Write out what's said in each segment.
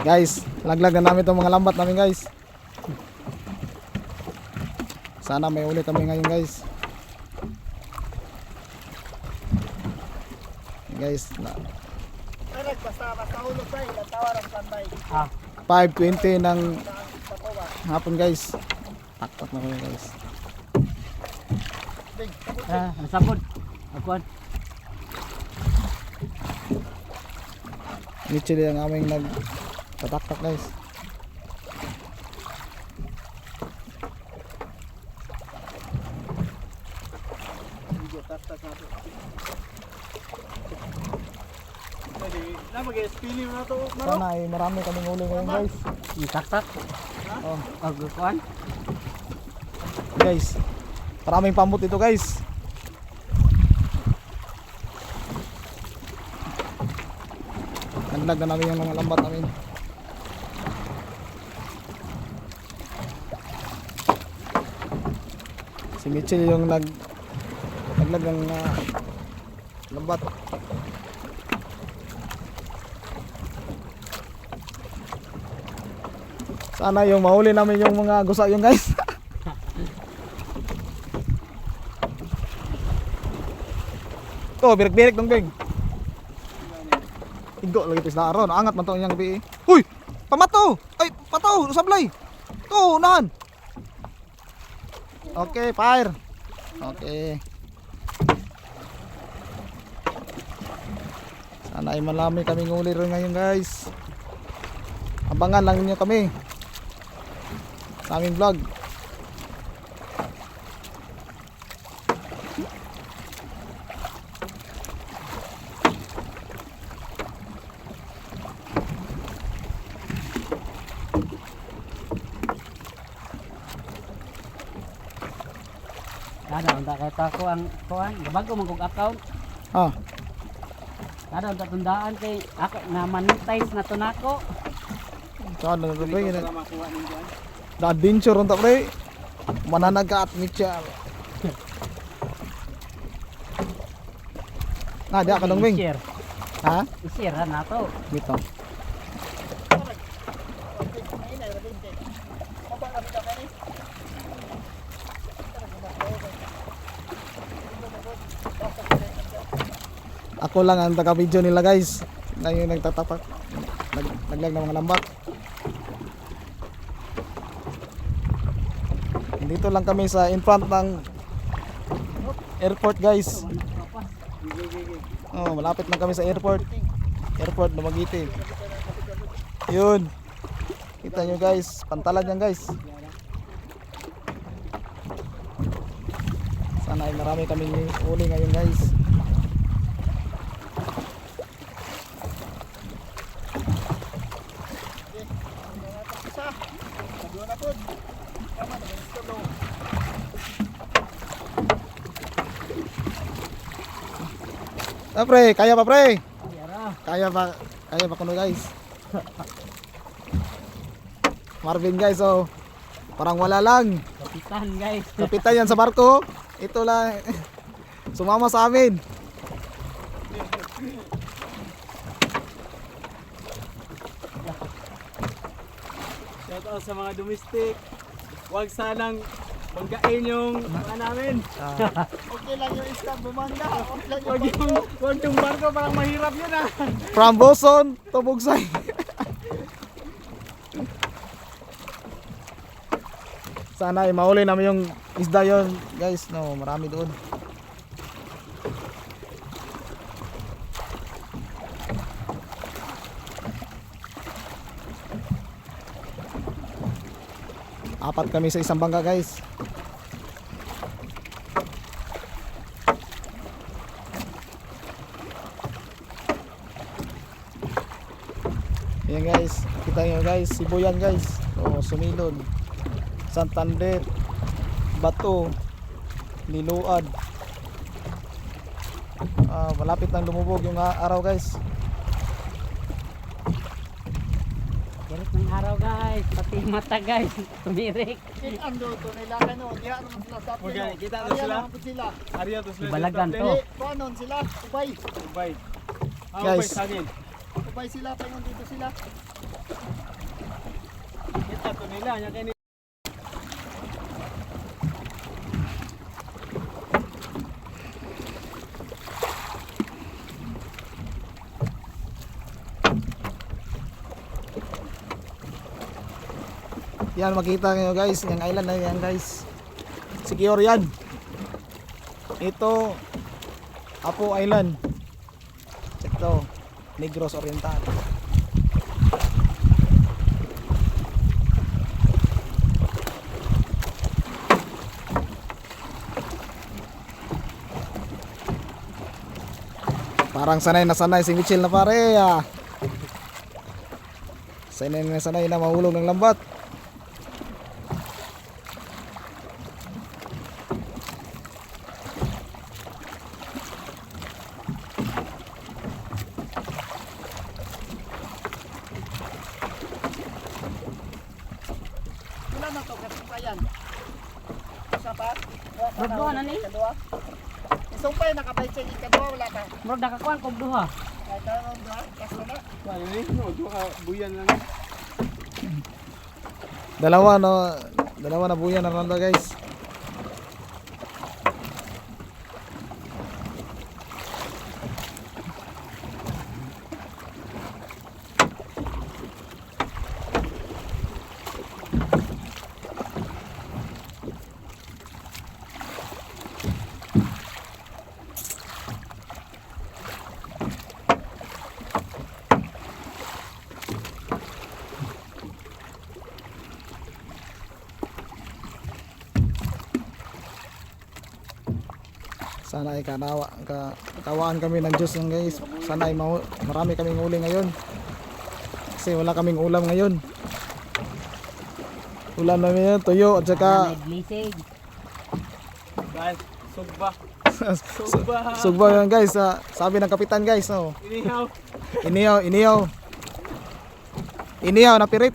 Guys, laglag na namin itong mga lambat namin guys. Sana may ulit kami ngayon guys. Guys, basta hulog tayo, tawar ang standby. 5:20 ng hapon guys. Taktak na kami guys. Nasabot. Akuan. Mitchell ang aming nagtataktak guys. Sana ay marami kaming huli ngayon guys. Taktak. Oh, Akuan. guys. Maraming pambot ito guys. Naglag na namin yung mga lambat namin. Si Mitchell yung naglag ng lambat. Sana yung mahuli namin yung mga gusa yung guys. To, birik-birik dong beng. Igo lagi tis na aron, angat man to yang gabi. Huy! Pamato! Ay, pataw, sablay. To, unahan. Okay, fire. Okay. Sana ay malami kaming uli rin ngayon guys. Abangan lang niyo kami sa aming vlog. Kada unta kay ko ang kuan, bago man kog account. Ah, Kada unta tundaan kay ako na monetize na to nako. saan na rin pre? Da-adventure unta pre. Mananag ka at Mitchell. Di ka dong beng. Share. Ha? I-share na to. Dito. Ako lang ang taga-video nila guys. Na yung nagtatapak. Naglag ng mga lambat. Dito lang kami sa in front ng airport guys. Oh, malapit na kami sa airport. Airport Dumaguete. Yun. Kita nyo guys, pantalan yan guys. Sana ay marami kami uli ngayon guys. Pre, kaya pa pre? Kaya pa kuno guys. Marvin guys, oh. Parang wala lang. Kapitan guys. Kapitan yan sa barko. Ito lang. Sumama sa amin. Shout out sa mga domestic. Huwag sanang banggain yung mga namin. Okay lang yung isang bumangga. Huwag yung barko, parang mahirap yun ah. From Boson to Bugsay. Sana ay mahuli namin yung isda yun guys. No, marami doon. Apat kami sa isang bangka guys. Ayan guys, kita nyo guys, Sibuyan guys. Oh, Sumilon, Santander, Bato, Liload. Malapit nang lumubog yung araw guys. Garit ng araw guys, pati yung mata guys, tumirik. Ang luto nila ano, diyan naman sila sa atin. Okay, kita na sila. Ariya to sila. Balagan to. Kuanon sila, ubay. Ubay. Guys. Ubay sa akin. Ubay sila, payon dito sila. Kita to nila, nya kay Yan, makita nyo guys, yung island na yan guys. Secure yan. Ito, Apo Island. Check to, Negros Oriental. Parang sanay na sanay si Mitchell na pare ah. Sanay na mahulog ng lambat. Wala na to kasi kayan. Isa pa? Bro, ano ni? Kadua. Isumpay nakabay check kadua wala ka. Bro, nakakuan kog duha. Ay karon ba? Kaso na. Ano ni? No, duha buyan lang. Dalawa na buyan na randa guys. Sana ay katawaan kami ng Diyos yan guys. Sana ay marami kaming uli ngayon. Kasi wala kaming ulam ngayon. Ulam namin yun, tuyo at saka Naglisig. Guys, sugba. sugba yan guys. Sabi ng kapitan guys. Oh. Inihaw. Inihaw na pirit.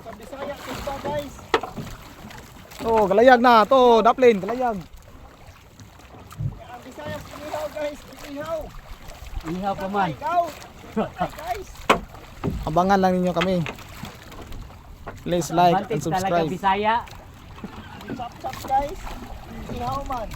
Sa Bisaya sugba guys. Oh, galayag na to, daplin, galayag. Ang Bisaya inihaw guys, inihaw. Ihaw pa man. Ikaw. Guys. Abangan lang ninyo kami. Please like and Advantage talaga subscribe. Bisaya. Chop guys. Inihaw man.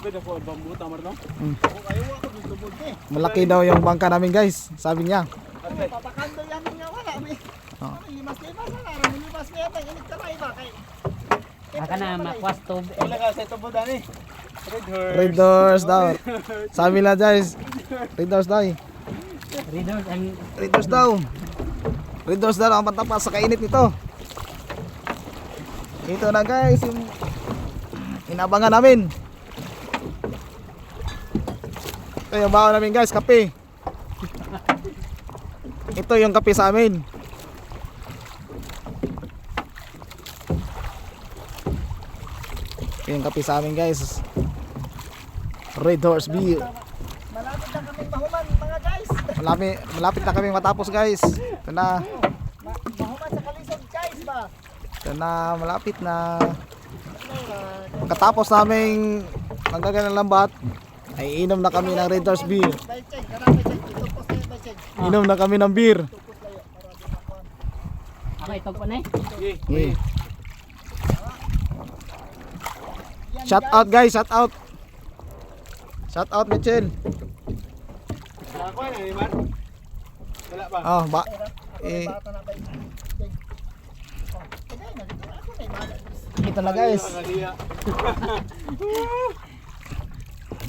Pwede po bambu tamar no? Kung ayaw ako gusto mo ni. Malaki daw yung bangka namin guys, sabi niya. Papakando yan niya wala mi. Oh. Limas-limas na lang, limas niya ta init ka ba kay. Aka na makwas tub. Wala ka sa tubo dani. Red doors daw. Sabi na guys, red doors daw. Readers ang Red doors daw. Red doors daw ang pantapas sa kainit nito. Ito na guys, yung inabangan namin. Ito yung baon namin guys, kape. Ito yung kape sa amin. Ito yung kape sa amin guys. Red Horse Beer. Malapit na kami mahuman mga guys. Malapit na kami matapos guys. Ito na. Mahuman sa kalisod guys ba. Ito na, malapit na. Pagkatapos naming magdagan ng lambat, ay inom na kami ng Red Horse Beer. Baycheng, karami check ito post na baycheng. Inom na kami ng beer. okay tog pa na. Okay. Shout out guys, shout out. Shout out Mitchell. Wala ko na ni Mar. Wala ba? Oh, Bata na baycheng. Kaya na dito ako na imala. ito na guys.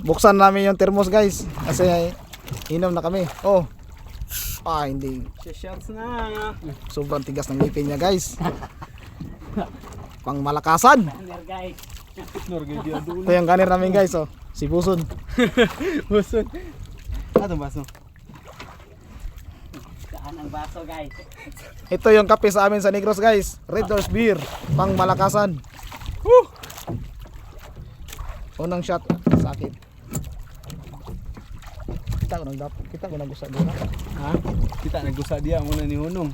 Buksan namin yung thermos guys kasi inom na kami. Oh. Hindi. Shots na. Sobrang tigas ng ngipin niya guys. Pang malakasan. Under guys. Norgay Ito yung kanir namin guys, oh. Si Buson. Buson. Ano baso? Saan ang baso guys? Ito yung kape sa amin sa Negros guys. Red Horse Beer, pang malakasan. Unang shot sa akin. Kita ko nagusa doon. Ha? Kita nagusa dia muna ni Hunong.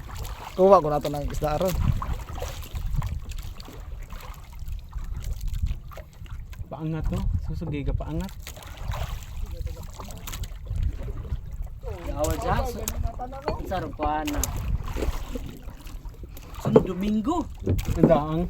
Kuha ko na ito ng isda aron. paangat no. Susugay ka paangat. Awal sa rupuan na. Sunod Domingo. Ang daang.